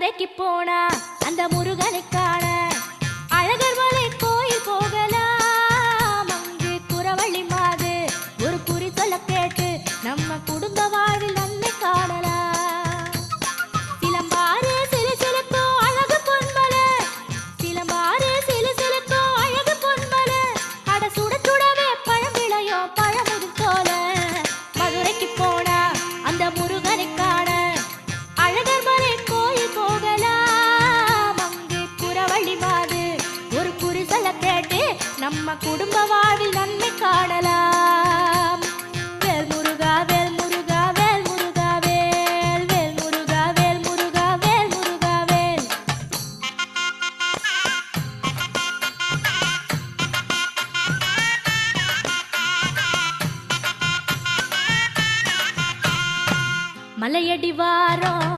மதுரைக்கு போனா அந்த முருகனை காண அழகர் மலை கோயில் போகலாம். அங்கு குறவழி மாது ஒரு குறி சொல்ல கேட்டு நம்ம குடும்ப வாழ்வில் நன்மை காணலாம். சிலம்பாறு சிலு சிலுக்கும் அழகு பொன்மலை, சிலம்பாறு சிலு சிலுக்கும் அழகு பொன்மலை, அட சுட சுடவே பழம் விளையோ பழமுது போல. மதுரைக்கு போனா அந்த முருகனை காண அழகர் மலை கோயில் போகலாம். அங்கு குறவழி மாது ஒரு குறி சொல்ல கேட்டு நம்ம குடும்ப வாழ்வில் நன்மை காணலாம். வேல் முருகா வேல் முருகா வேல் முருகா வேல், வேல் முருகா வேல் முருகா வேல் முருகா வேல். மலையடி வாரம்